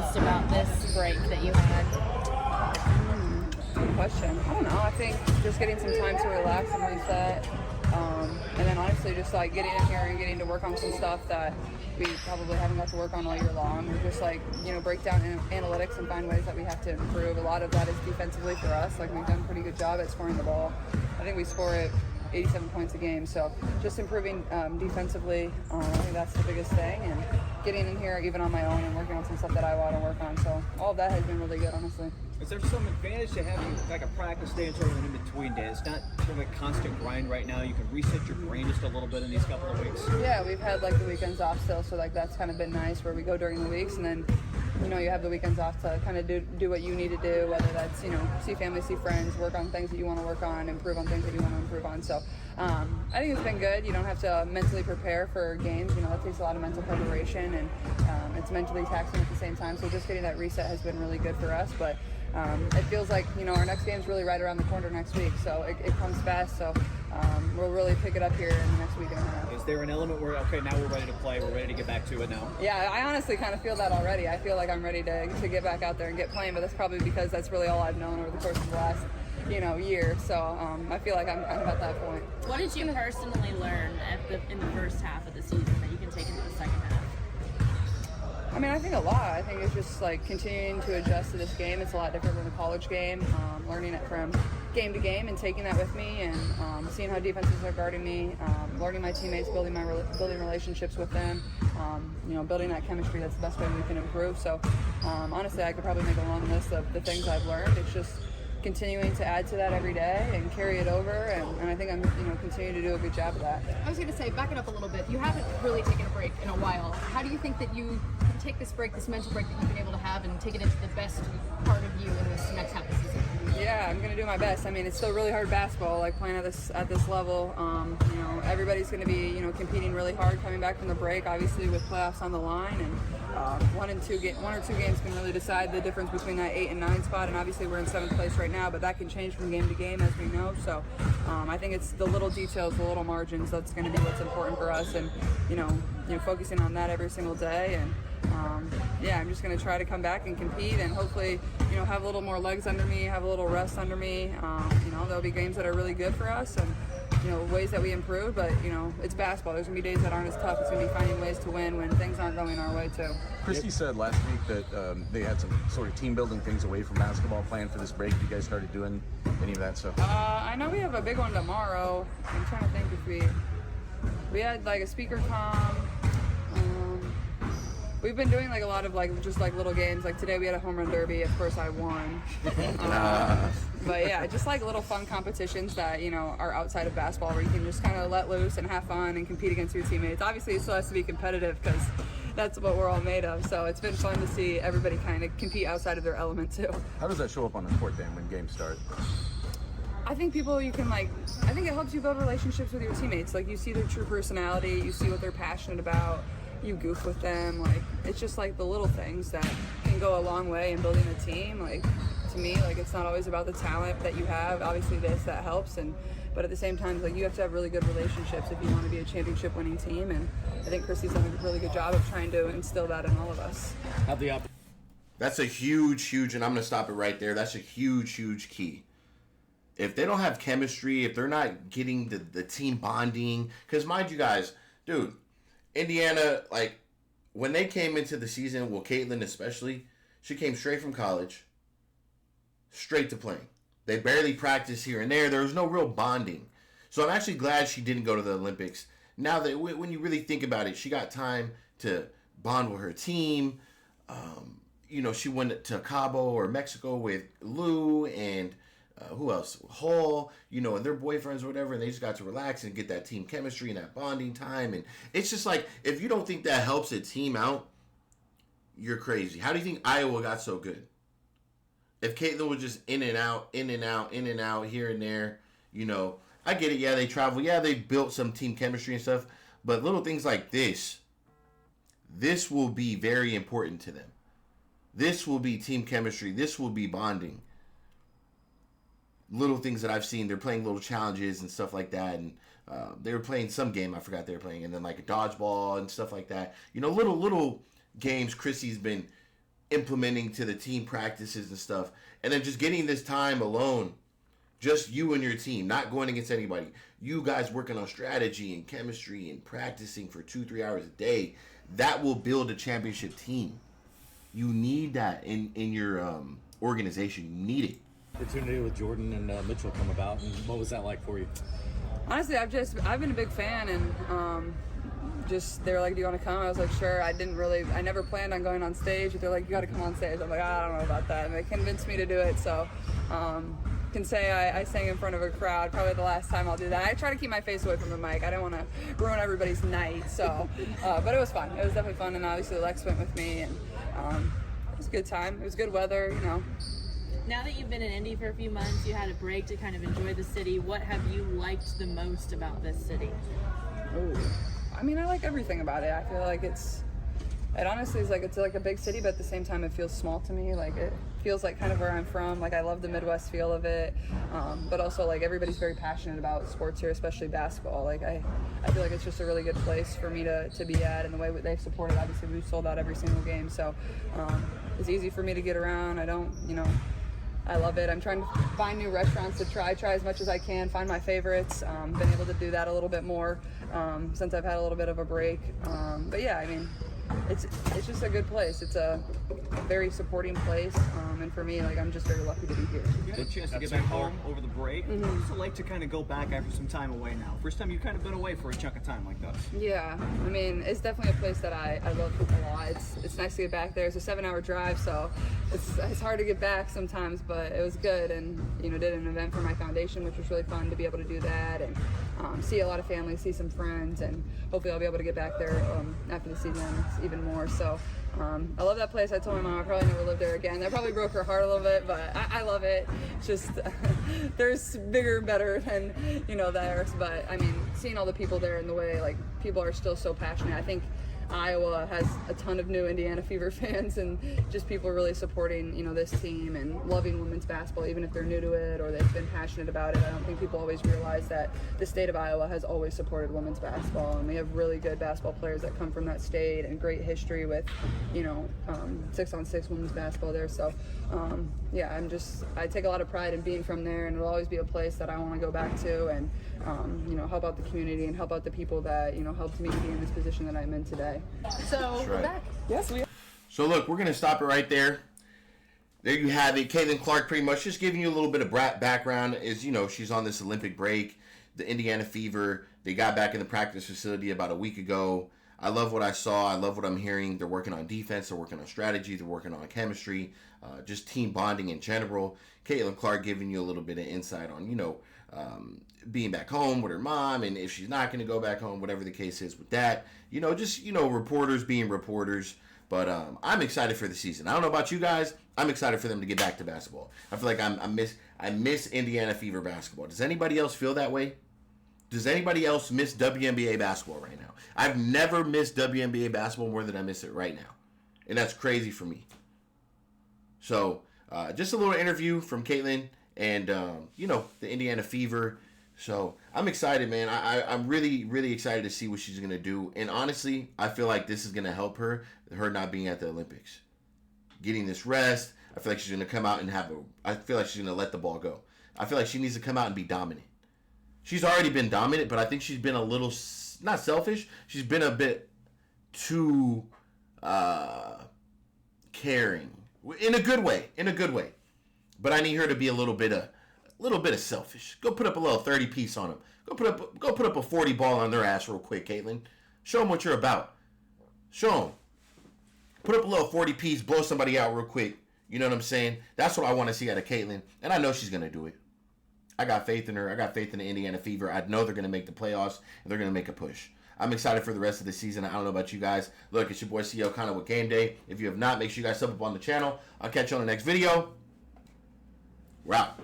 most about this break that you had? Good question. I don't know. I think just getting some time to relax and reset. And then honestly, just like getting in here and getting to work on some stuff that we probably haven't got to work on all year long. Or just like, break down analytics and find ways that we have to improve. A lot of that is defensively for us. Like we've done a pretty good job at scoring the ball. I think we score it 87 points a game. So just improving defensively, I think that's the biggest thing. And getting in here even on my own and working on some stuff that I want to work on. So all of that has been really good, honestly. Is there some advantage to having like a practice day and sort of an in-between day? It's not sort of a constant grind right now. You can reset your brain just a little bit in these couple of weeks. Yeah, we've had like the weekends off still, so like that's kind of been nice where we go during the weeks and then you have the weekends off to kind of do what you need to do, whether that's, see family, see friends, work on things that you want to work on, improve on things that you want to improve on. So I think it's been good. You don't have to mentally prepare for games. That takes a lot of mental preparation and it's mentally taxing at the same time. So just getting that reset has been really good for us. But it feels like, our next game's really right around the corner next week. So it comes fast. So we'll really pick it up here in the next week and a half. Is there an element where, okay, now we're ready to play, we're ready to get back to it now? Yeah, I honestly kind of feel that already. I feel like I'm ready to get back out there and get playing, but that's probably because that's really all I've known over the course of the last, year. So I feel like I'm kind of at that point. What did you personally learn in the first half of the season that you can take into the second half? I mean, I think a lot. I think it's just like continuing to adjust to this game. It's a lot different than the college game. Learning it from game to game and taking that with me and seeing how defenses are guarding me, learning my teammates, building relationships with them, building that chemistry. That's the best way we can improve. So honestly, I could probably make a long list of the things I've learned. It's just continuing to add to that every day and carry it over, and I think I'm continuing to do a good job of that. I was going to say, back it up a little bit. You haven't really taken a break in a while. How do you think that you can take this break, this mental break that you've been able to have, and take it into the best part of you in this next half of the season? Yeah, I'm going to do my best. I mean, it's still really hard basketball, like playing at this level. Everybody's going to be, competing really hard coming back from the break, obviously with playoffs on the line, and one or two games can really decide the difference between that 8 and 9 spot, and obviously we're in 7th place right now, but that can change from game to game, as we know. So I think it's the little details, the little margins, that's going to be what's important for us, and focusing on that every single day. And I'm just going to try to come back and compete and hopefully, have a little more legs under me, have a little rest under me. There'll be games that are really good for us and, ways that we improve, but, it's basketball. There's going to be days that aren't as tough. It's going to be finding ways to win when things aren't going our way, too. Christy said last week that they had some sort of team-building things away from basketball planned for this break. You guys started doing any of that stuff? I know we have a big one tomorrow. I'm trying to think if we had, like, a speaker comm. We've been doing like a lot of just little games. Like today we had a home run derby. Of course I won. But yeah, just like little fun competitions that, are outside of basketball where you can just kind of let loose and have fun and compete against your teammates. Obviously it still has to be competitive because that's what we're all made of. So it's been fun to see everybody kind of compete outside of their element too. How does that show up on the court then when games start? I think I think it helps you build relationships with your teammates. Like you see their true personality, you see what they're passionate about. You goof with them. Like it's just like the little things that can go a long way in building a team. Like to me, like it's not always about the talent that you have. Obviously that helps, but at the same time, like you have to have really good relationships if you want to be a championship winning team. And I think Christy's done a really good job of trying to instill that in all of us. That's a huge, and I'm going to stop it right there. That's a huge key. If they don't have chemistry, if they're not getting the team bonding, because mind you guys, dude, Indiana, like, when they came into the season, well, Caitlin especially, she came straight from college, straight to playing. They barely practiced here and there. There was no real bonding. So I'm actually glad she didn't go to the Olympics. Now that when you really think about it, she got time to bond with her team. She went to Cabo or Mexico with Lou and who else? Hall, and their boyfriends or whatever, and they just got to relax and get that team chemistry and that bonding time. And it's just like, if you don't think that helps a team out, you're crazy. How do you think Iowa got so good? If Caitlin was just in and out, here and there, I get it. Yeah, they travel. Yeah, they built some team chemistry and stuff. But little things like this will be very important to them. This will be team chemistry. This will be bonding. Little things that I've seen, they're playing little challenges and stuff like that, and they were playing some game I forgot they were playing, and then like a dodgeball and stuff like that. Little games Chrissy's been implementing to the team practices and stuff, and then just getting this time alone, just you and your team, not going against anybody. You guys working on strategy and chemistry and practicing for 2-3 hours a day. That will build a championship team. You need that in your organization. You need it. Opportunity with Jordan and Mitchell come about, and what was that like for you? Honestly, I've been a big fan, and just they were like, "Do you want to come?" I was like, "Sure." I never planned on going on stage. They're like, "You got to come on stage." I'm like, "I don't know about that," and they convinced me to do it. So, can say I sang in front of a crowd. Probably the last time I'll do that. I try to keep my face away from the mic. I don't want to ruin everybody's night. So, but it was fun. It was definitely fun, and obviously Lex went with me, and it was a good time. It was good weather, you know. Now that you've been in Indy for a few months, you had a break to kind of enjoy the city. What have you liked the most about this city? I mean, I like everything about it. I feel like it honestly is like, it's like a big city, but at the same time it feels small to me. Like it feels like kind of where I'm from. Like I love the Midwest feel of it. But also like everybody's very passionate about sports here, especially basketball. Like I feel like it's just a really good place for me to be at, and the way they've supported, obviously we've sold out every single game. So it's easy for me to get around. I love it. I'm trying to find new restaurants to try as much as I can, find my favorites. Been able to do that a little bit more since I've had a little bit of a break. But yeah, I mean, it's just a good place. It's a very supporting place, and for me, like I'm just very lucky to be here. You had a chance to get back home over the break. What's it like to kind of go back after some time away now? First time you've kind of been away for a chunk of time like this. Yeah, I mean, it's definitely a place that I love a lot. It's nice to get back there. It's a 7-hour drive, so it's hard to get back sometimes, but it was good, and did an event for my foundation, which was really fun to be able to do that, and see a lot of family, see some friends, and hopefully I'll be able to get back there after the season even more. So I love that place. I told my mom I probably never live there again. That probably broke her heart a little bit, but I love it. Just there's bigger and better than theirs. But I mean, seeing all the people there and the way like people are still so passionate. I think Iowa has a ton of new Indiana Fever fans, and just people really supporting this team and loving women's basketball, even if they're new to it or they've been passionate about it. I don't think people always realize that the state of Iowa has always supported women's basketball, and we have really good basketball players that come from that state, and great history with 6-on-6 women's basketball there. So yeah, I take a lot of pride in being from there, and it'll always be a place that I want to go back to, and help out the community and help out the people that helped me be in this position that I'm in today. So we're back. Yes, we are. So look, we're going to stop it right there. There you have it. Caitlin Clark pretty much just giving you a little bit of background. Is she's on this Olympic break. The Indiana Fever, they got back in the practice facility about a week ago. I love what I saw. I love what I'm hearing. They're working on defense. They're working on strategy. They're working on chemistry, just team bonding in general. Caitlin Clark giving you a little bit of insight on, being back home with her mom, and if she's not going to go back home, whatever the case is with that. Reporters being reporters. But I'm excited for the season. I don't know about you guys. I'm excited for them to get back to basketball. I feel like I miss Indiana Fever basketball. Does anybody else feel that way? Does anybody else miss WNBA basketball right now? I've never missed WNBA basketball more than I miss it right now. And that's crazy for me. So, just a little interview from Caitlin and, the Indiana Fever. So, I'm excited, man. I'm really, really excited to see what she's going to do. And honestly, I feel like this is going to help her not being at the Olympics. Getting this rest. I feel like she's going to come out and I feel like she's going to let the ball go. I feel like she needs to come out and be dominant. She's already been dominant, but I think she's been a little, not selfish, she's been a bit too caring. In a good way. But I need her to be a little bit of selfish. Go put up a little 30-piece on them. Go put up a 40 ball on their ass real quick, Caitlin. Show them what you're about. Show them. Put up a little 40-piece, blow somebody out real quick. You know what I'm saying? That's what I want to see out of Caitlin, and I know she's going to do it. I got faith in her. I got faith in the Indiana Fever. I know they're going to make the playoffs, and they're going to make a push. I'm excited for the rest of the season. I don't know about you guys. Look, it's your boy CEO Connor with Game Day. If you have not, make sure you guys sub up on the channel. I'll catch you on the next video. We're out.